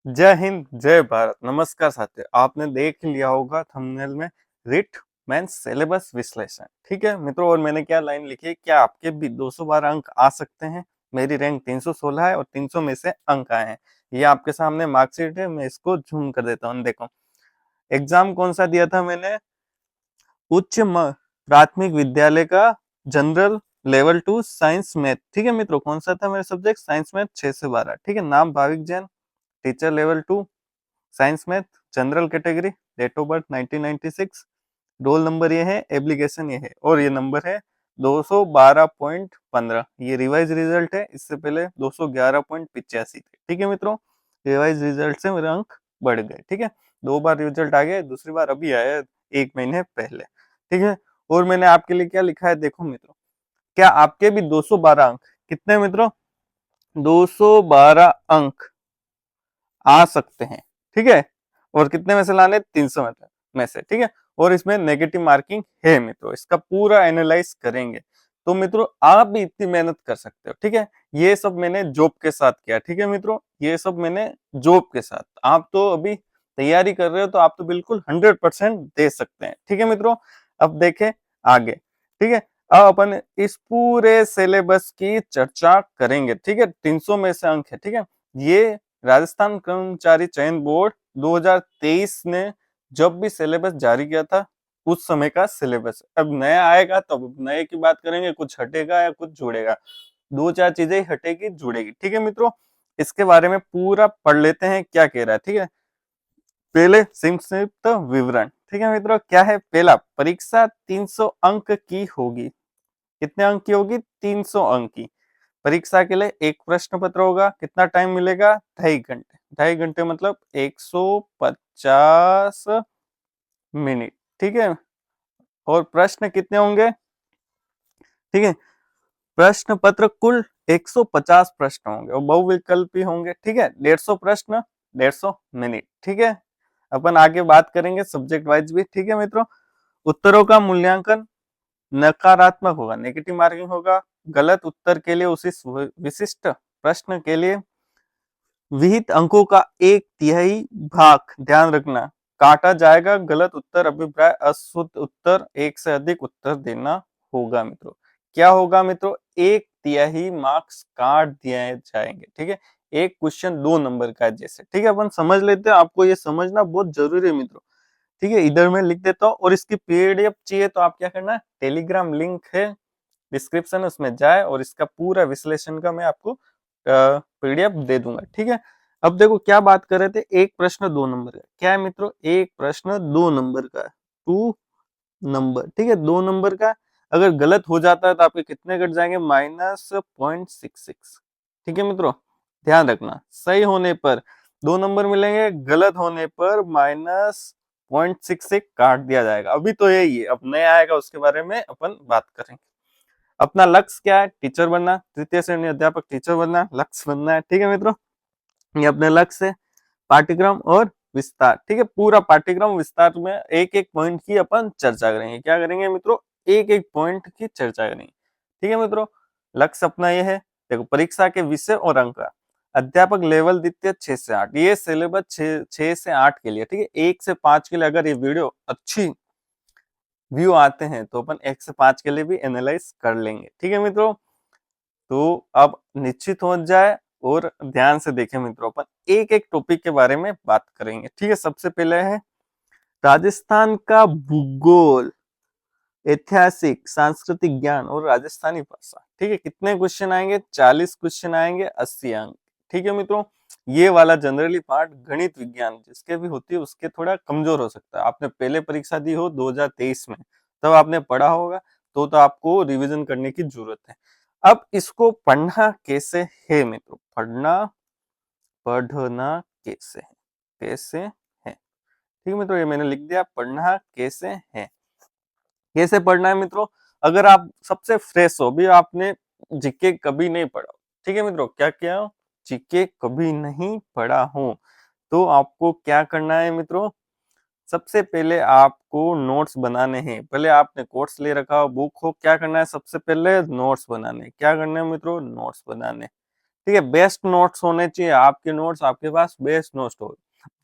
जय हिंद, जय भारत। नमस्कार साथियों, आपने देख लिया होगा थंबनेल में रिट मीन्स सिलेबस विश्लेषण। ठीक है मित्रों, और मैंने क्या लाइन लिखी है, क्या आपके भी 212 अंक आ सकते हैं। मेरी रैंक 316 है और 300 में से अंक आए हैं। ये आपके सामने मार्कशीट है, मैं इसको जूम कर देता हूँ। देखो एग्जाम कौन सा दिया था मैंने, प्राथमिक विद्यालय का जनरल लेवल 2 साइंस मैथ। ठीक है मित्रों, कौन सा था मेरा सब्जेक्ट, साइंस मैथ 6 से 12। ठीक है, नाम Bhavik Jain, teacher level 2 science math, general category, date of birth 1996, roll number ये है, एप्लीकेशन ये है, और ये नंबर है 212.15। ये रिवाइज रिजल्ट है, इससे पहले 211.85 थे। ठीक है मित्रों, रिवाइज रिजल्ट से मेरे अंक बढ़ गए। ठीक है, 2 बार रिजल्ट आ गया, दूसरी बार अभी आया 1 महीने पहले। ठीक है, और मैंने आपके लिए क्या लिखा है, देखो मित्रों, क्या आपके भी 212 अंक, कितने मित्रों, 212 अंक आ सकते हैं। ठीक है, और कितने में से लाने, 300 में से। ठीक है, और इसमें नेगेटिव मार्किंग है मित्रों, इसका पूरा एनालाइज करेंगे। तो मित्रों आप भी इतनी मेहनत कर सकते हो। ठीक है, ये सब मैंने जॉब के साथ किया। ठीक है मित्रों, ये सब मैंने जॉब के साथ, आप तो अभी तैयारी कर रहे हो तो आप तो बिल्कुल 100% दे सकते हैं। ठीक है मित्रों, अब देखें आगे। ठीक है, अब अपन इस पूरे सिलेबस की चर्चा करेंगे। ठीक है, 300 में से अंक है। ठीक है, ये राजस्थान कर्मचारी चयन बोर्ड 2023 ने जब भी सिलेबस जारी किया था उस समय का सिलेबस। अब नया आएगा तो अब नए की बात करेंगे, कुछ हटेगा या कुछ जुड़ेगा, दो चार चीजें हटेगी जुड़ेगी। ठीक है मित्रों, इसके बारे में पूरा पढ़ लेते हैं क्या कह रहा है। ठीक है, पहले संक्षिप्त विवरण। ठीक है मित्रों, क्या है, पहला, परीक्षा 300 अंक की होगी। कितने अंक की होगी, 300 अंक की। परीक्षा के लिए एक प्रश्न पत्र होगा, कितना टाइम मिलेगा, 2.5 घंटे। 2.5 घंटे मतलब 150 मिनट। ठीक है, और प्रश्न कितने होंगे, ठीक है, प्रश्न पत्र कुल 150 प्रश्न होंगे और बहुविकल्पी होंगे। ठीक है, 150 प्रश्न, 150 मिनट। ठीक है, अपन आगे बात करेंगे सब्जेक्ट वाइज भी। ठीक है मित्रों, उत्तरों का मूल्यांकन नकारात्मक होगा, नेगेटिव मार्किंग होगा। गलत उत्तर के लिए उसी विशिष्ट प्रश्न के लिए विहित अंकों का 1/3 भाग, ध्यान रखना, काटा जाएगा। गलत उत्तर, अभिप्राय, अशुद्ध उत्तर, एक से अधिक उत्तर देना होगा। मित्रों क्या होगा मित्रों, 1/3 मार्क्स काट दिए जाएंगे। ठीक है, एक क्वेश्चन 2 नंबर का है जैसे। ठीक है, अपन समझ लेते हैं, आपको ये समझना बहुत जरूरी है मित्रों। ठीक है, इधर मैं लिख देता हूँ, और इसकी पीडीएफ चाहिए तो आप क्या करना है, टेलीग्राम लिंक है डिस्क्रिप्शन, उसमें जाए और इसका पूरा विश्लेषण का मैं आपको पीडीएफ दे दूंगा। ठीक है, अब देखो क्या बात कर रहे थे, एक प्रश्न 2 नंबर का। क्या है मित्रों, एक प्रश्न 2 नंबर का, 2 नंबर। ठीक है, 2 नंबर का अगर गलत हो जाता है तो आपके कितने कट जाएंगे, -0.66। ठीक है मित्रों, ध्यान रखना, सही होने पर 2 नंबर मिलेंगे, गलत होने पर -0.66 काट दिया जाएगा। अभी तो यही है, अब नया आएगा उसके बारे में अपन बात करेंगे। अपना लक्ष्य क्या है, टीचर बनना, तृतीय श्रेणी अध्यापक टीचर बनना लक्ष्य बनना है। ठीक है मित्रों, ये अपने लक्ष्य है। पाठ्यक्रम और विस्तार। ठीक है, पूरा पाठ्यक्रम विस्तार में एक एक पॉइंट की अपन चर्चा करेंगे। क्या करेंगे मित्रों, एक एक पॉइंट की चर्चा करेंगे। ठीक है मित्रों, लक्ष्य अपना ये है। देखो, परीक्षा के विषय और अंक, अध्यापक लेवल द्वितीय 6 से 8, ये सिलेबस 6 से 8 के लिए। ठीक है, 1 से 5 के लिए अगर ये वीडियो अच्छी व्यू आते हैं तो अपन 1 से 5 के लिए भी एनालाइज कर लेंगे। ठीक है मित्रों, तो अब निश्चित हो जाए और ध्यान से देखें मित्रों, अपन एक एक टॉपिक के बारे में बात करेंगे। ठीक है, सबसे पहले है राजस्थान का भूगोल, ऐतिहासिक, सांस्कृतिक ज्ञान और राजस्थानी भाषा। ठीक है, कितने क्वेश्चन आएंगे, 40 क्वेश्चन आएंगे, 80 अंक। ठीक है मित्रों, ये वाला जनरली पार्ट गणित विज्ञान जिसके भी होती है उसके थोड़ा कमजोर हो सकता है। आपने पहले परीक्षा दी हो 2023 में, तब आपने पढ़ा होगा, तो आपको रिवीजन करने की जरूरत है। अब इसको पढ़ना कैसे है मित्रों, पढ़ना कैसे है, कैसे है। ठीक है मित्रों, ये मैंने लिख दिया, पढ़ना कैसे है। कैसे पढ़ना है मित्रों, अगर आप सबसे फ्रेश हो, भी आपने जीके कभी नहीं पढ़ा, ठीक है मित्रों, क्या किया हो, जीके कभी नहीं पढ़ा हो, तो आपको क्या करना है मित्रों, सबसे पहले आपको नोट्स बनाने हैं। पहले आपने कोर्स ले रखा हो, बुक हो, क्या करना है, सबसे पहले नोट्स बनाने। क्या करना है मित्रों, नोट्स बनाने। ठीक है, बेस्ट नोट्स होने चाहिए आपके, नोट्स आपके पास बेस्ट नोट्स हो,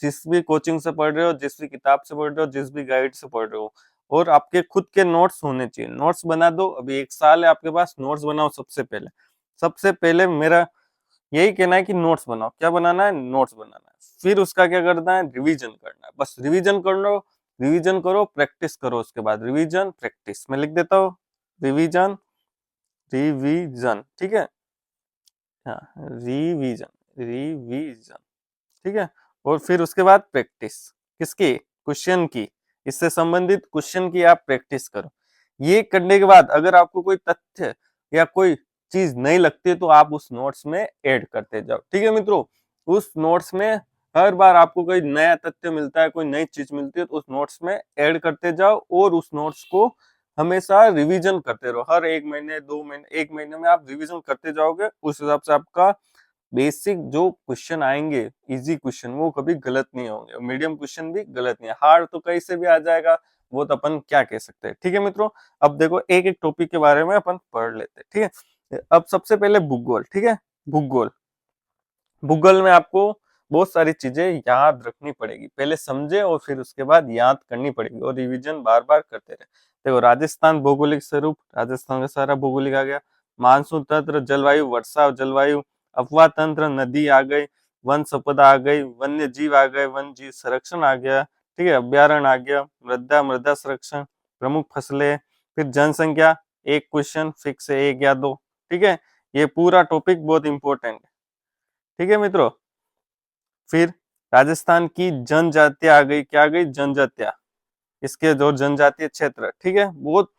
जिस भी कोचिंग से पढ़ रहे हो, जिस भी किताब से पढ़ रहे हो, जिस भी गाइड से पढ़ रहे हो, और आपके खुद के नोट्स होने चाहिए। नोट्स बना दो, अभी 1 साल है आपके पास, नोट्स बनाओ। सबसे पहले मेरा यही कहना है कि नोट्स बनाओ। क्या बनाना है? नोट्स बनाना है। फिर उसका क्या करना है? रिवीजन करना है। बस रिवीजन कर लो, रिवीजन करो, प्रैक्टिस करो। उसके बाद रिवीजन प्रैक्टिस मैं लिख देता हूँ, रिवीजन रिवीजन, ठीक है, हाँ, रिवीजन रिवीजन, ठीक है। और फिर उसके बाद प्रैक्टिस किसकी? क्वेश्चन की, इससे संबंधित क्वेश्चन की आप प्रैक्टिस करो। ये करने के बाद अगर आपको कोई तथ्य या कोई चीज नहीं लगती है तो आप उस नोट्स में ऐड करते जाओ, ठीक है मित्रों। उस नोट्स में हर बार आपको कोई नया तथ्य मिलता है, कोई नई चीज मिलती है, तो उस नोट्स में ऐड करते जाओ और उस नोट्स को हमेशा रिवीजन करते रहो। हर 1 महीने 2 महीने 1 महीने में आप रिवीजन करते जाओगे, उस हिसाब से आपका बेसिक जो क्वेश्चन आएंगे, इजी क्वेश्चन, वो कभी गलत नहीं होंगे। मीडियम क्वेश्चन भी गलत नहीं है, हार्ड तो कहीं से भी आ जाएगा, वो तो अपन क्या कह सकते हैं, ठीक है मित्रों। अब देखो एक एक टॉपिक के बारे में अपन पढ़ लेते हैं, ठीक है। अब सबसे पहले भूगोल, ठीक है। भूगोल, भूगोल में आपको बहुत सारी चीजें याद रखनी पड़ेगी, पहले समझे और फिर उसके बाद याद करनी पड़ेगी और रिवीजन बार बार करते रहे। देखो राजस्थान भौगोलिक स्वरूप, राजस्थान का सारा भौगोलिक आ गया। मानसून तंत्र, जलवायु, वर्षा जलवायु, अफवाह तंत्र, नदी आ गई, वन संपदा आ गई, वन्य जीव आ गए, वन जीव संरक्षण आ गया, ठीक है, अभ्यारण्य आ गया, मृदा मृदा संरक्षण, प्रमुख फसलें, फिर जनसंख्या, एक क्वेश्चन फिक्स है, 1 या 2, ठीक है। ये पूरा टॉपिक बहुत इंपॉर्टेंट है, ठीक है मित्रों। फिर राजस्थान की जनजातियां आ गई, क्या आ गई? जनजातियां, इसके जो जनजातीय क्षेत्र, ठीक है, बहुत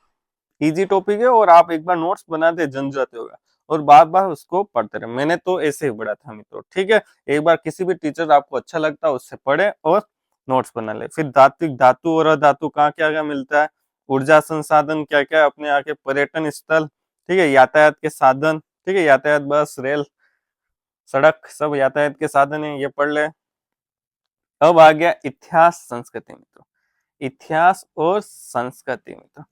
इजी टॉपिक है और आप एक बार नोट्स बनाते जनजातियों का और बार बार उसको पढ़ते रहे। मैंने तो ऐसे ही पढ़ा था मित्रों, ठीक है। एक बार किसी भी टीचर आपको अच्छा लगता है उससे पढ़े और नोट्स बना ले। फिर धात्विक धातु और अधातु कहाँ क्या क्या मिलता है, ऊर्जा संसाधन क्या क्या अपने यहाँ के, पर्यटन स्थल, ठीक है, यातायात के साधन, ठीक है, यातायात बस रेल सड़क सब यातायात के साधन है, ये पढ़ ले। अब आ गया इतिहास संस्कृति मित्रों, इतिहास और संस्कृति मित्रों,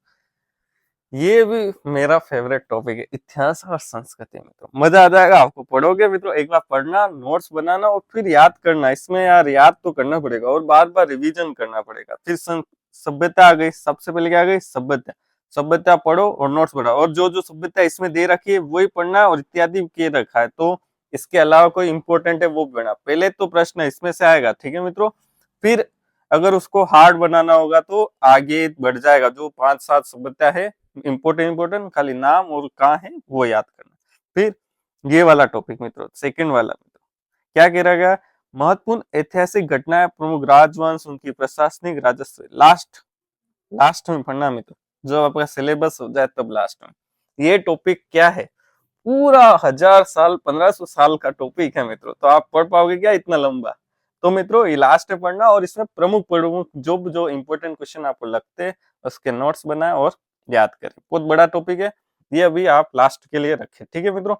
ये भी मेरा फेवरेट टॉपिक है, इतिहास और संस्कृति मित्रों। मजा आ जाएगा आपको, पढ़ोगे मित्रों, एक बार पढ़ना, नोट्स बनाना और फिर याद करना। इसमें यार याद तो करना पड़ेगा और बार बार रिवीजन करना पड़ेगा। फिर सभ्यता आ गई, सबसे पहले क्या आ गई? सभ्यता। सभ्यता पढ़ो और नोट्स बढ़ाओ, और जो जो सभ्यता इसमें दे रखी है वही पढ़ना, और इत्यादि के रखा है तो इसके अलावा कोई इंपॉर्टेंट है वो पढ़ना। पहले तो प्रश्न इसमें से आएगा, ठीक है मित्रों। फिर अगर उसको हार्ड बनाना होगा तो आगे बढ़ जाएगा, जो 5-7 सभ्यता है इंपोर्टेंट खाली नाम और कहाँ है वो याद करना। फिर ये वाला टॉपिक मित्रों, सेकंड वाला मित्रों, क्या कह रहा गया? महत्वपूर्ण ऐतिहासिक घटनाएं, प्रमुख राजवंश, उनकी प्रशासनिक राजस्व। लास्ट लास्ट में पढ़ना मित्रों, जब आपका सिलेबस हो जाए तब लास्ट में। ये टॉपिक क्या है? पूरा 1000 साल 1500 साल का टॉपिक है मित्रों, तो आप पढ़ पाओगे क्या इतना लंबा? तो मित्रों ये लास्ट में पढ़ना और इसमें प्रमुख प्रमुख जो जो इंपॉर्टेंट क्वेश्चन आपको लगते हैं उसके नोट्स बनाए और याद करें। बहुत बड़ा टॉपिक है ये, अभी आप लास्ट के लिए रखें, ठीक है मित्रों।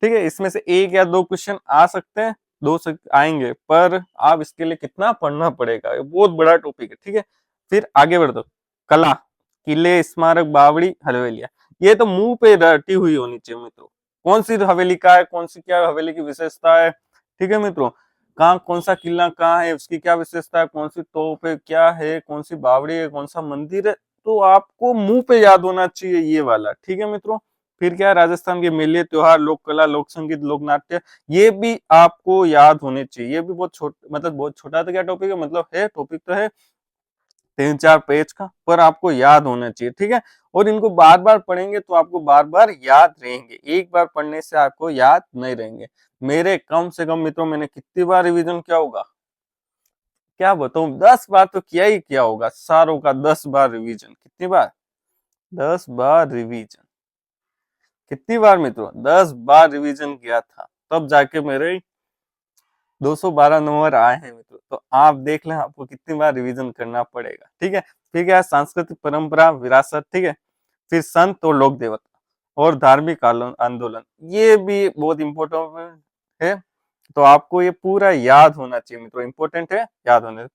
ठीक है, इसमें से 1 या 2 क्वेश्चन आ सकते हैं, 2 से आएंगे, पर आप इसके लिए कितना पढ़ना पड़ेगा, ये बहुत बड़ा टॉपिक है, ठीक है। फिर आगे बढ़ दो, कला, किले, स्मारक, बावड़ी, हवेलियां, ये तो मुंह पे रटी हुई होनी चाहिए मित्रों। कौन सी हवेली का है, कौन सी क्या हवेली की विशेषता है, ठीक है मित्रों। कहाँ कौन सा किला कहाँ है, उसकी क्या विशेषता है, कौन सी तोप है, क्या है, कौन सी बावड़ी है, कौन सा मंदिर है, तो आपको मुंह पे याद होना चाहिए ये वाला, ठीक है मित्रों। फिर क्या है, राजस्थान के मेले, त्योहार, लोक कला, लोक संगीत, लोक नाट्य, ये भी आपको याद होने चाहिए। ये भी बहुत मतलब बहुत छोटा तो क्या टॉपिक है, मतलब है टॉपिक तो है 3-4 पेज का, पर आपको याद होना चाहिए, ठीक है। और इनको बार बार पढ़ेंगे तो आपको बार बार याद रहेंगे, एक बार पढ़ने से आपको याद नहीं रहेंगे। मेरे कम से कम मित्रों मैंने कितनी बार रिवीजन किया होगा, क्या बताऊं, 10 बार तो किया ही किया होगा, सारों का 10 बार रिवीजन। कितनी बार? 10 बार रिवीजन। कितनी बार मित्रों? 10 बार रिवीजन किया था, तब जाके मेरे 212 नंबर आए हैं मित्रों। तो आप देख लें आपको कितनी बार रिवीजन करना पड़ेगा, ठीक है। फिर क्या है, सांस्कृतिक परंपरा, विरासत, ठीक है। फिर संत और लोक देवता और धार्मिक आंदोलन, ये भी बहुत इंपॉर्टेंट है, तो आपको ये पूरा याद होना चाहिए मित्रों, इंपॉर्टेंट है, याद होने।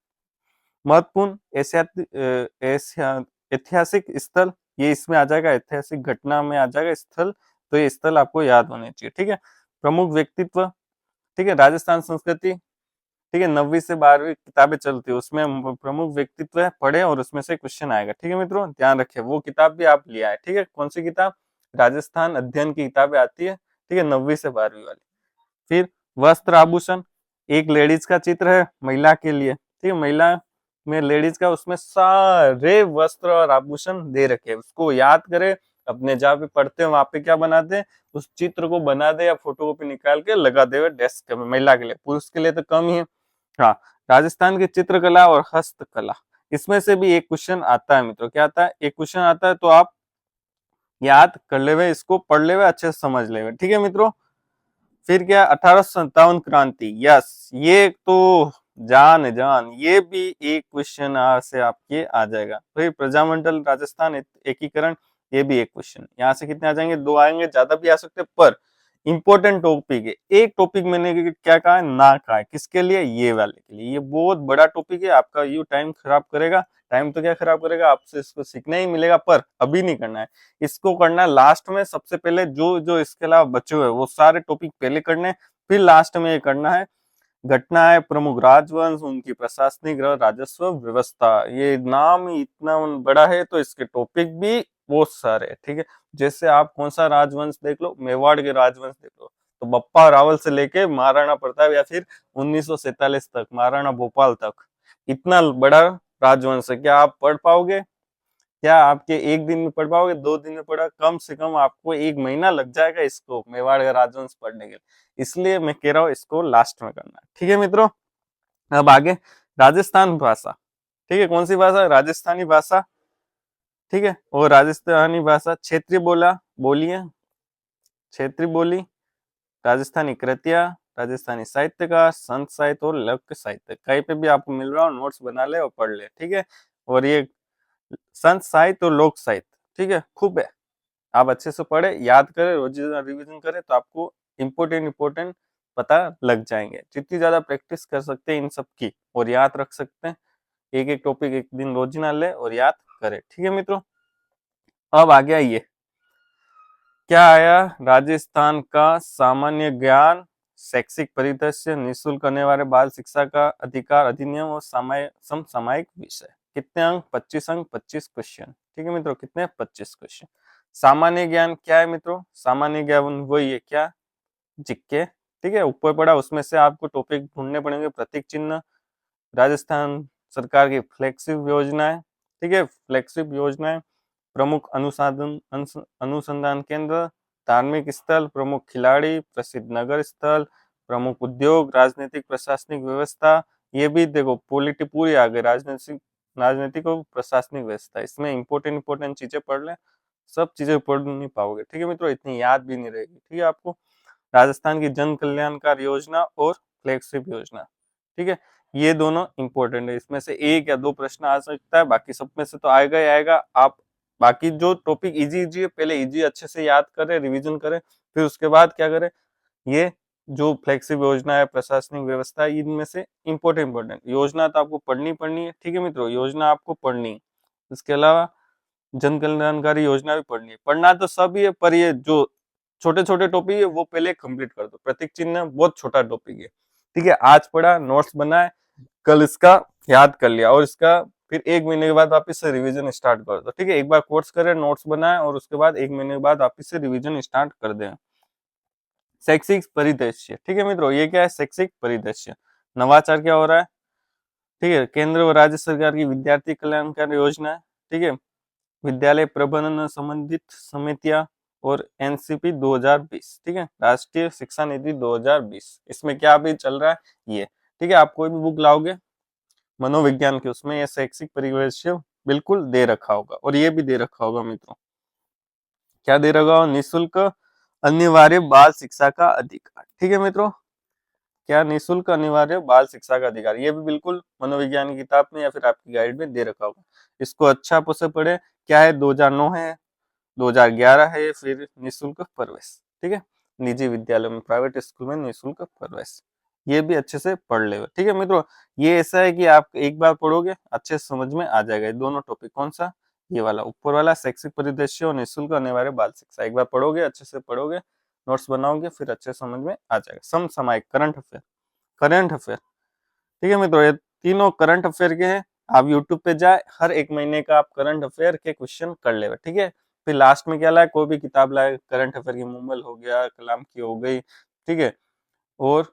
महत्वपूर्ण ऐतिहासिक स्थल, ये इसमें आ जाएगा, ऐतिहासिक घटना में आ जाएगा स्थल, तो ये स्थल आपको याद होने चाहिए, ठीक है। प्रमुख व्यक्तित्व, ठीक है, राजस्थान संस्कृति, ठीक है, 9वीं से 12वीं किताबें चलती है, उसमें प्रमुख व्यक्तित्व है, पढ़े और उसमें से क्वेश्चन आएगा, ठीक है मित्रों, ध्यान रखें, वो किताब भी आप लिया है, ठीक है, कौन सी किताब, राजस्थान अध्ययन की किताबें आती है, ठीक है, 9वीं से 12वीं वाली। फिर वस्त्र आभूषण, एक लेडीज का चित्र है महिला के लिए, ठीक है, महिला में लेडीज का, उसमें सारे वस्त्र और आभूषण दे रखे हैं, उसको याद करे, अपने जहाँ पे पढ़ते हैं वहां पे क्या बनाते हैं, उस चित्र को बना दे या फोटो कॉपी निकाल के लगा दे डेस्क में, महिला के लिए, पुरुष के लिए तो कम ही है। हाँ, राजस्थान की चित्रकला और हस्तकला, इसमें से भी एक क्वेश्चन आता है मित्रों, क्या आता है, एक क्वेश्चन आता है, तो आप याद कर ले, इसको पढ़ ले, अच्छे से समझ ले, ठीक है मित्रों। फिर क्या, 1857 क्रांति, यस, ये तो जान जान, ये भी एक क्वेश्चन से आपके आ जाएगा। फिर प्रजामंडल राजस्थान एकीकरण, ये भी एक क्वेश्चन, यहाँ से कितने आ जाएंगे, 2 आएंगे, ज्यादा भी आ सकते, पर इंपॉर्टेंट टॉपिक है। एक टॉपिक मैंने क्या कहा है, ना कहा है, किसके लिए, ये वाले के लिए, ये बहुत बड़ा टॉपिक है, आपका यू टाइम खराब करेगा, टाइम तो क्या खराब करेगा, आपसे इसको सीखना ही मिलेगा, पर अभी नहीं करना है, इसको करना है लास्ट में, सबसे पहले जो जो इसके अलावा बचे हुए वो सारे टॉपिक पहले करने, फिर लास्ट में ये करना है। घटनाएं, प्रमुख राजवंश, उनकी प्रशासनिक राजस्व व्यवस्था, ये नाम ही इतना बड़ा है तो इसके टॉपिक भी बहुत सारे, ठीक है, जैसे आप कौन सा राजवंश देख लो, मेवाड़ के राजवंश देख लो, तो बप्पा रावल से लेके महाराणा प्रताप या फिर 1947 तक महाराणा भोपाल तक, इतना बड़ा राजवंश है, क्या आप पढ़ पाओगे, क्या आपके एक दिन में पढ़ पाओगे, 2 दिन में पढ़ा, कम से कम आपको 1 महीना लग जाएगा इसको मेवाड़ का राजवंश पढ़ने के लिए, इसलिए मैं कह रहा हूँ इसको लास्ट में करना है, ठीक है मित्रों। अब आगे, राजस्थान भाषा, ठीक है, कौन सी भाषा, राजस्थानी भाषा, ठीक है, और राजस्थानी भाषा, क्षेत्रीय बोलियां, क्षेत्रीय बोली, राजस्थानी कृतियां, राजस्थानी साहित्यकार, संत साहित्य और लोक साहित्य, कहीं पे भी आपको मिल रहा हो नोट्स बना ले और पढ़ ले, ठीक है। और ये संत साहित्य और लोक साहित्य, ठीक है, खूब है, आप अच्छे से पढ़े, याद करें, रोज रिवीजन करें, तो आपको इम्पोर्टेंट पता लग जाएंगे, जितनी ज्यादा प्रैक्टिस कर सकते हैं इन सब की और याद रख सकते हैं, एक एक टॉपिक एक दिन रोज ना ले और याद करें, ठीक है मित्रों। अब आ गया ये क्या आया, राजस्थान का सामान्य ज्ञान, शैक्षिक परिदृश्य, निःशुल्क करने वाले बाल शिक्षा का अधिकार अधिनियम और समसामयिक विषय, कितने अंक, 25 अंक, 25 क्वेश्चन, ठीक है मित्रों, कितने, 25 क्वेश्चन। सामान्य ज्ञान क्या है मित्रों, सामान्य ज्ञान वही है, क्या, जिक्के, ठीक है, ऊपर पड़ा, उसमें से आपको टॉपिक ढूंढने पड़ेंगे, प्रतीक चिन्ह, राजस्थान सरकार की फ्लैगशिप योजनाएं, ठीक है, फ्लैगशिप योजनाएं, प्रमुख अनुसंधान केंद्र, धार्मिक स्थल, प्रमुख खिलाड़ी, प्रसिद्ध नगर स्थल, प्रमुख उद्योग, राजनीतिक प्रशासनिक व्यवस्था, ये भी देखो पॉलिटी पूरी आ गई, राजनीतिक और प्रशासनिक व्यवस्था, इसमें इंपोर्टेंट चीजें पढ़ लें, सब चीजें पढ़ नहीं पाओगे, ठीक है मित्रों, इतनी याद भी नहीं रहेगी, ठीक है आपको। राजस्थान की जन कल्याणकारी योजना और फ्लैगशिप योजना, ठीक है, ये दोनों इंपॉर्टेंट है, इसमें से 1 या 2 प्रश्न आ सकता है, बाकी सब में से तो आएगा ही आएगा। आप बाकी जो टॉपिक इजी है, पहले इजी अच्छे से याद करें, रिवीजन करें, फिर उसके बाद क्या करें, ये जो फ्लैगशिप योजना है, प्रशासनिक व्यवस्था है, इनमें से इंपॉर्टेंट योजना तो आपको पढ़नी है, ठीक है मित्रों, योजना आपको पढ़नी है, इसके अलावा जन कल्याणकारी योजना भी पढ़नी है, पढ़ना तो सब ही है, पर ये जो छोटे छोटे टॉपिक है वो पहले कंप्लीट कर दो, प्रतीक चिन्ह बहुत छोटा टॉपिक है, ठीक है, आज पढ़ा, नोट्स बनाए, कल इसका याद कर लिया, और इसका फिर 1 महीने के बाद वापिस से रिवीजन स्टार्ट कर दो, ठीक है, एक बार कोर्स करें, नोट्स बनाए, और उसके बाद 1 महीने के बाद वापिस से रिवीजन स्टार्ट कर दें। शैक्षिक परिदृश्य, ठीक है मित्रों, ये क्या है, शैक्षिक परिदृश्य, नवाचार क्या हो रहा है, ठीक है, केंद्र और राज्य सरकार की विद्यार्थी कल्याणकारी योजना है, ठीक है, विद्यालय प्रबंधन संबंधित समितियां, और एनसीपी 2020, ठीक है, राष्ट्रीय शिक्षा नीति 2020, इसमें क्या अभी चल रहा है ये, ठीक है, आप कोई भी बुक लाओगे मनोविज्ञान की, उसमें ये शैक्षिक परिदृश्य बिल्कुल दे रखा होगा, और ये भी दे रखा होगा मित्रों, क्या दे रखा होगा, निःशुल्क अनिवार्य बाल शिक्षा का अधिकार, ठीक है मित्रों, क्या, निःशुल्क अनिवार्य बाल शिक्षा का अधिकार, ये भी बिल्कुल मनोविज्ञान की किताब में या फिर आपकी गाइड में दे रखा होगा, इसको अच्छा से पढ़े, क्या है, 2009 है, 2011 है, फिर निःशुल्क प्रवेश, ठीक है, निजी विद्यालय में, प्राइवेट स्कूल में निःशुल्क प्रवेश, ये भी अच्छे से पढ़ ले, ठीक है मित्रों, ये ऐसा है कि आप एक बार पढ़ोगे अच्छे से समझ में आ जाएगा, दोनों टॉपिक, कौन सा, ये वाला ऊपर वाला शैक्षिक परिदृश्य और निःशुल्क अनिवार्य बाल शिक्षा, एक बार पढ़ोगे अच्छे से पढ़ोगे नोट्स बनाओगे फिर अच्छे समझ में आ जाएगा। समसामयिक, करंट अफेयर, ठीक है मित्रों, ये तीनों करंट अफेयर के हैं। आप यूट्यूब पे जाए, हर एक महीने का आप करंट अफेयर के क्वेश्चन कर ले, ठीक है। फिर लास्ट में क्या लाए, कोई भी किताब लाए, करंट अफेयर की, मुंबल हो गया, कलाम की हो गई, ठीक है, और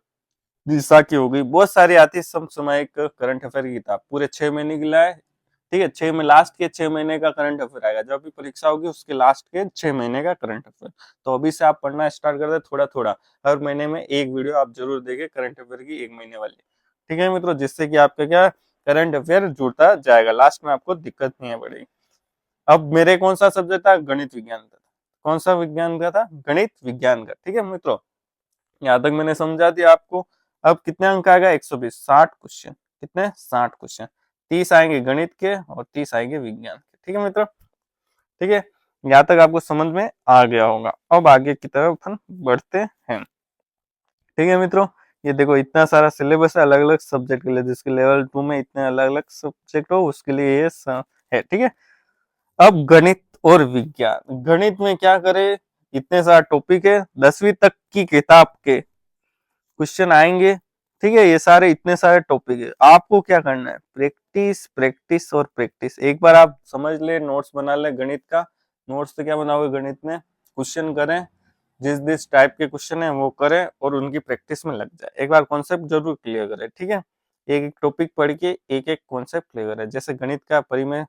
दिशा की हो गई, बहुत सारी आती है समसामयिक करंट अफेयर की किताब, पूरे 6 महीने की लाए, ठीक है। 6 में लास्ट के 6 महीने का करंट अफेयर आएगा, जब भी परीक्षा होगी उसके लास्ट के 6 महीने का करंट अफेयर। तो अभी से आप पढ़ना स्टार्ट कर दे, थोड़ा थोड़ा, हर महीने में एक वीडियो आप जरूर देखें करंट अफेयर की, 1 महीने वाली, ठीक है मित्रों, जिससे कि आपका क्या करंट अफेयर जुड़ता जाएगा, लास्ट में आपको दिक्कत नहीं है पड़ेगी। अब मेरे कौन सा सब्जेक्ट था, गणित विज्ञान का था। कौन सा विज्ञान का था, गणित विज्ञान का, ठीक है मित्रों, यहाँ तक मैंने समझा दिया आपको। अब कितने अंक आएगा, 120, 60 क्वेश्चन, कितने, 60 क्वेश्चन, 30 आएंगे गणित के और 30 आएंगे विज्ञान के, ठीक है मित्रों, ठीक है। यहाँ तक आपको समझ में आ गया होगा। अब आगे की तरफ हम बढ़ते हैं, ठीक है मित्रों। ये देखो इतना सारा सिलेबस है अलग अलग सब्जेक्ट के लिए, जिसके लेवल 2 में इतने अलग अलग सब्जेक्ट हो उसके लिए ये है, ठीक है। अब गणित और विज्ञान, गणित में क्या करे, इतने सारा टॉपिक है, 10वीं तक की किताब के क्वेश्चन आएंगे, ठीक है। ये सारे इतने सारे टॉपिक है, आपको क्या करना है, प्रैक्टिस प्रैक्टिस और प्रैक्टिस। एक बार आप समझ ले, नोट्स बना ले गणित का, नोट्स से क्या बनाओगे, गणित में क्वेश्चन करें, जिस जिस टाइप के क्वेश्चन है वो करें और उनकी प्रैक्टिस में लग जाए। एक बार कॉन्सेप्ट जरूर क्लियर करें, ठीक है। एक एक टॉपिक पढ़ के एक एक कॉन्सेप्ट क्लियर करें। जैसे गणित का परिमेय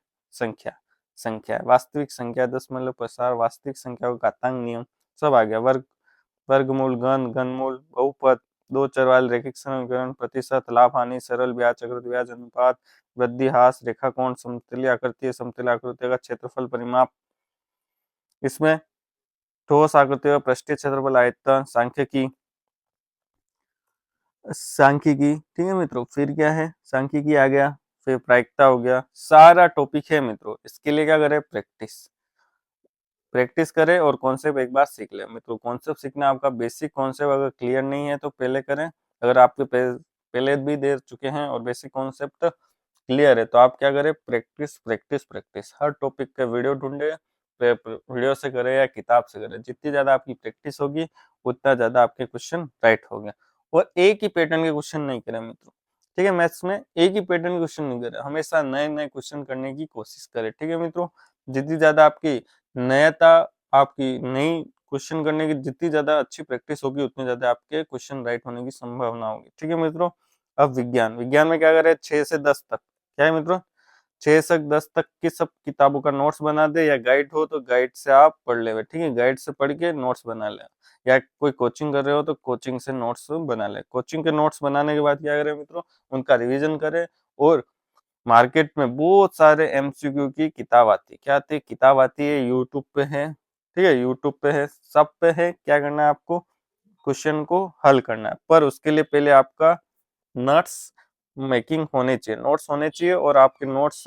संख्या, वास्तविक संख्या, दशमलव प्रसार, वास्तविक संख्या का घातांक नियम, सब आ गया। वर्गमूल, घनमूल, बहुपद, दो चर वाले रैखिक समीकरण, प्रतिशत, लाभ हानि, सरल ब्याज, चक्रवृद्धि ब्याज, अनुपात, वृद्धि, ह्रास, रेखाकोण, समतलीय आकृति का क्षेत्रफल परिमाप, इसमें ठोस आकृति का पृष्ठीय क्षेत्रफल, आयतन, सांख्यिकी, ठीक है मित्रों। फिर क्या है, सांख्यिकी आ गया, फिर प्रायिकता हो गया, सारा टॉपिक है मित्रों। इसके लिए क्या करें, प्रैक्टिस करें और कॉन्सेप्ट एक बार सीख ले मित्रों। कॉन्सेप्ट सीखना आपका बेसिक कॉन्सेप्ट अगर क्लियर नहीं है तो पहले करें। अगर आपके पहले भी दे चुके हैं और बेसिक कॉन्सेप्ट क्लियर है तो आप क्या करें, प्रैक्टिस प्रैक्टिस प्रैक्टिस, हर टॉपिक का वीडियो ढूंढे, वीडियो से करें या किताब से करें। जितनी ज्यादा आपकी प्रैक्टिस होगी उतना ज्यादा आपके क्वेश्चन राइट हो गए। और एक ही पैटर्न के क्वेश्चन नहीं करें मित्रों, ठीक है। मैथ्स में एक ही पैटर्न के क्वेश्चन नहीं करें, हमेशा नए नए क्वेश्चन करने की कोशिश करें, ठीक है मित्रों। जितनी ज्यादा आपकी नयता, आपकी नई क्वेश्चन करने की जितनी ज्यादा अच्छी प्रैक्टिस होगी उतनी ज्यादा आपके क्वेश्चन राइट होने की संभावना होगी, ठीक है मित्रों। अब विज्ञान में क्या करें, 6 से 10 तक, क्या है मित्रों, 6 से 10 तक की सब किताबों का नोट्स बना दे, या गाइड हो तो गाइड से आप पढ़ ले, ठीक है। गाइड से पढ़ के नोट्स बना ले, या कोई कोचिंग कर रहे हो तो कोचिंग से नोट्स बना ले। कोचिंग के नोट्स बनाने के बाद क्या करें मित्रों, उनका रिवीजन करें। और मार्केट में बहुत सारे एमसीक्यू की किताब आती है, क्या आती है, किताब आती है, यूट्यूब पे है, ठीक है, यूट्यूब पे है, सब पे है। क्या करना है आपको, क्वेश्चन को हल करना है, पर उसके लिए पहले आपका नोट्स मेकिंग होने चाहिए, नोट्स होने चाहिए। और आपके नोट्स,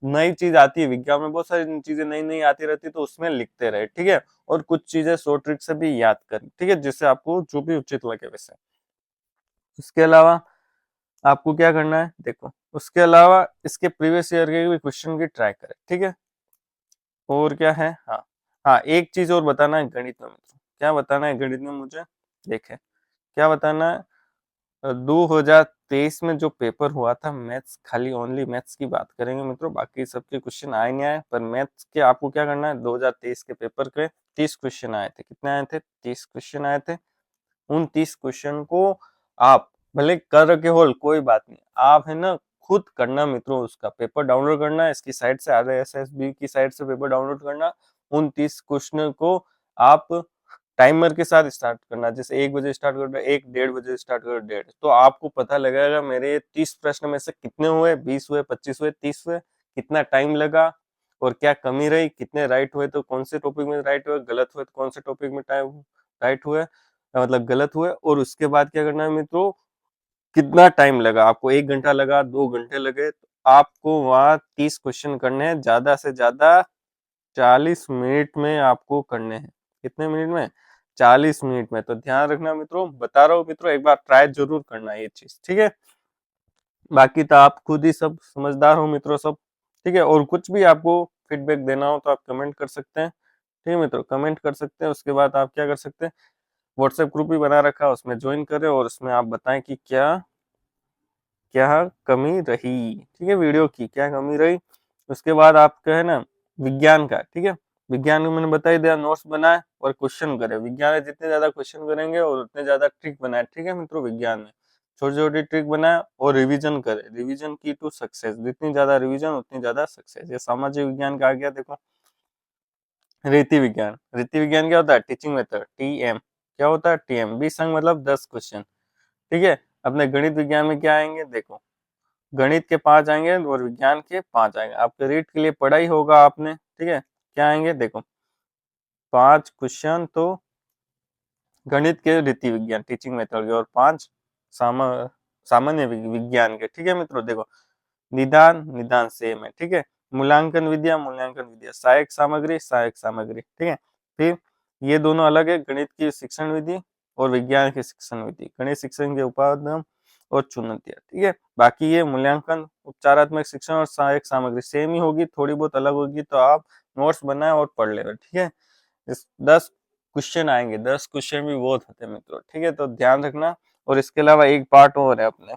नई चीज आती है विज्ञान में, बहुत सारी चीजें नई नई आती रहती है तो उसमें लिखते रहे, ठीक है। और कुछ चीजें शॉर्ट ट्रिक से भी याद करें, ठीक है, जिससे आपको जो भी उचित लगे वैसे। उसके अलावा आपको क्या करना है, देखो उसके अलावा इसके प्रीवियस ईयर के भी क्वेश्चन की ट्राई करें, ठीक है। और क्या है, हाँ हाँ, एक चीज और बताना है गणित में मुझे, क्या बताना है गणित में मुझे, देखें क्या बताना है। 2023 में जो पेपर हुआ था मैथ्स, खाली ओनली मैथ्स की बात करेंगे मित्रों, बाकी सबके क्वेश्चन आए नहीं आए, पर मैथ्स के आपको क्या करना है, 2023 के पेपर के 30 क्वेश्चन आए थे। कितने आए थे, 30 क्वेश्चन आए थे। उन 30 क्वेश्चन को आप भले कर के हो, कोई बात नहीं, आप है ना खुद करना मित्रों, उसका पेपर डाउनलोड करना, इसकी साइट से, RSSB की साइट से पेपर डाउनलोड करना। उन 30 क्वेश्चन को आप टाइमर के साथ स्टार्ट करना, जैसे 1 बजे स्टार्ट कर रहे, 1 1:30 बजे स्टार्ट कर, 1:30, तो आपको पता लगेगा मेरे 30 प्रश्न में से कितने हुए, 20 हुए, 25 हुए, 30 हुए, कितना टाइम लगा और क्या कमी रही, कितने राइट हुए तो कौन से टॉपिक में राइट हुए, गलत हुए तो कौन से टॉपिक में टाइम राइट हुए, मतलब गलत हुए। और उसके बाद क्या करना है मित्रों, कितना टाइम लगा आपको, 1 घंटा लगा, 2 घंटे लगे, तो आपको वहां 30 क्वेश्चन करने हैं, ज्यादा से ज्यादा 40 मिनट में आपको करने हैं। कितने मिनट में, 40 मिनट में। तो ध्यान रखना मित्रों, बता रहा हूँ मित्रों, एक बार ट्राई जरूर करना ये चीज, ठीक है। बाकी तो आप खुद ही सब समझदार हो मित्रों सब, ठीक है। और कुछ भी आपको फीडबैक देना हो तो आप कमेंट कर सकते हैं, ठीक है मित्रों, कमेंट कर सकते हैं। उसके बाद आप क्या कर सकते हैं, व्हाट्सएप ग्रुप भी बना रखा है, उसमें ज्वाइन करें और उसमें आप बताएं कि क्या क्या कमी रही, ठीक है, वीडियो की क्या कमी रही। उसके बाद आपका है ना विज्ञान का, ठीक है, विज्ञान में मैंने बता ही दिया, नोट्स बनाए और क्वेश्चन करे। विज्ञान में जितने ज्यादा क्वेश्चन करेंगे और उतने ज्यादा ट्रिक बनाए, ठीक है मित्रों, विज्ञान में छोटी छोटी ट्रिक बनाए और रिवीजन करे। रिवीजन की टू सक्सेस, जितनी ज्यादा रिवीजन उतनी ज्यादा सक्सेस। ये सामाजिक विज्ञान का आ गया। देखो रीति विज्ञान, रीति विज्ञान क्या होता है, टीचिंग मेथड, TM क्या होता है, TM 20 अंक मतलब 10 क्वेश्चन, ठीक है। अपने गणित विज्ञान में क्या आएंगे, देखो गणित के 5 आएंगे और विज्ञान के 5 आएंगे। आपके रीट के लिए पढ़ा ही होगा आपने, ठीक है। क्या आएंगे, देखो 5 क्वेश्चन तो गणित के रीति विज्ञान टीचिंग मेथड के, और 5 सामान्य विज्ञान के, ठीक है मित्रों। देखो निदान, निदान सेम है, ठीक है। मूल्यांकन विद्या, मूल्यांकन विद्या, सहायक सामग्री, सहायक सामग्री, ठीक है। फिर ये दोनों अलग है, गणित की शिक्षण विधि और विज्ञान की शिक्षण विधि, गणित शिक्षण के उपादान और चुनौतियां, ठीक है। बाकी ये मूल्यांकन, उपचारात्मक शिक्षण और सहायक सामग्री सेम ही होगी, थोड़ी बहुत अलग होगी, तो आप नोट्स बनाए और पढ़ ले, ठीक है। इस 10 क्वेश्चन आएंगे, 10 क्वेश्चन भी बहुत होते हैं मित्रों, ठीक है, तो ध्यान रखना। और इसके अलावा एक पार्ट और है अपने,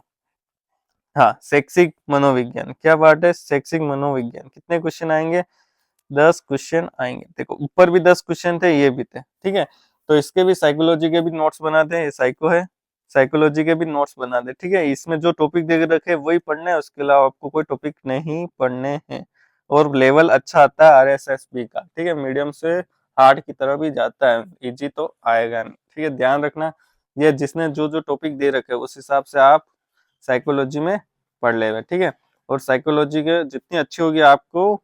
हाँ शैक्षिक मनोविज्ञान। क्या पार्ट है, शैक्षिक मनोविज्ञान। कितने क्वेश्चन आएंगे, 10 क्वेश्चन आएंगे। देखो ऊपर भी 10 क्वेश्चन थे, ये भी थे, ठीक है। तो इसके भी साइकोलॉजी के भी नोट्स बनाते हैं, ये साइको है, साइकोलॉजी के भी नोट्स बना दे, ठीक है। इसमें जो टॉपिक दे रखे वही पढ़ना है, उसके अलावा आपको कोई टॉपिक नहीं पढ़ने हैं। और लेवल अच्छा आता है RSSB का, ठीक है, मीडियम से हार्ड की तरफ भी जाता है, इजी तो आएगा नहीं, ठीक है, ध्यान रखना। ये जिसने जो जो टॉपिक दे रखे उस हिसाब से आप साइकोलॉजी में पढ़ लेगा, ठीक है। और साइकोलॉजी के जितनी अच्छी होगी आपको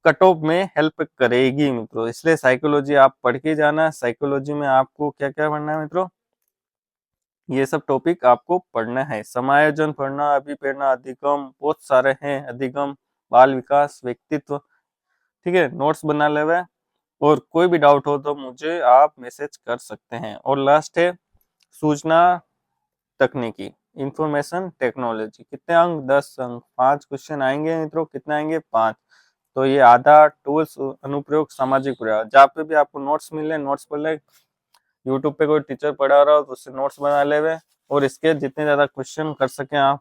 कट ऑफ में हेल्प करेगी मित्रों, इसलिए साइकोलॉजी आप पढ़ के जाना। साइकोलॉजी में आपको क्या क्या पढ़ना है मित्रों, ये सब टॉपिक आपको पढ़ना है। समायोजन पढ़ना, अभिप्रेरणा, अधिगम, बहुत सारे हैं, अधिगम, बाल विकास, व्यक्तित्व, ठीक है। नोट्स बना लेवे और कोई भी डाउट हो तो मुझे आप मैसेज कर सकते हैं। और लास्ट है सूचना तकनीकी, इंफॉर्मेशन टेक्नोलॉजी। कितने अंक, 10 अंक, 5 क्वेश्चन आएंगे मित्रों, कितने आएंगे, 5। तो ये आधार, टूल्स, अनुप्रयोग, सामाजिक प्रयास, जहाँ पे भी आपको नोट्स मिले नोट्स पढ़ ले। यूट्यूब पे कोई टीचर पढ़ा रहा हो तो उससे नोट्स बना ले वे, और इसके जितने ज्यादा क्वेश्चन कर सके आप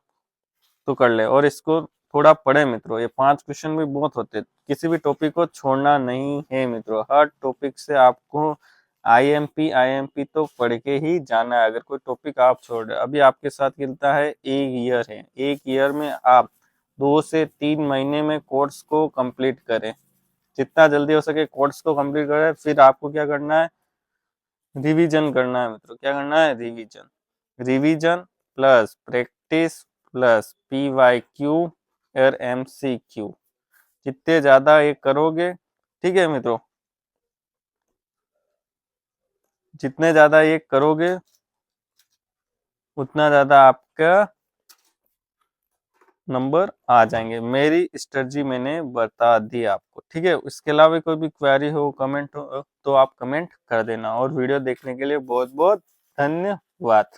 तो कर ले। और इसको थोड़ा पढ़े मित्रों, ये 5 क्वेश्चन भी बहुत होते, किसी भी टॉपिक को छोड़ना नहीं है मित्रों। हर टॉपिक से आपको IMP तो पढ़ के ही जाना है। अगर कोई टॉपिक आप छोड़ रहे, अभी आपके साथ गिरता है 1 ईयर है, 1 ईयर में आप 2 से 3 महीने में कोर्स को कंप्लीट करें, जितना जल्दी हो सके कोर्स को कंप्लीट करें। फिर आपको क्या करना है, रिवीजन करना है मित्रों। क्या करना है, revision, revision plus practice plus PYQ और MCQ। जितने ज्यादा ये करोगे, ठीक है मित्रों, जितने ज्यादा ये करोगे उतना ज्यादा आपका नंबर आ जाएंगे। मेरी स्ट्रेटजी मैंने बता दी आपको, ठीक है। इसके अलावा कोई भी क्वेरी हो, कमेंट हो तो आप कमेंट कर देना। और वीडियो देखने के लिए बहुत बहुत धन्यवाद।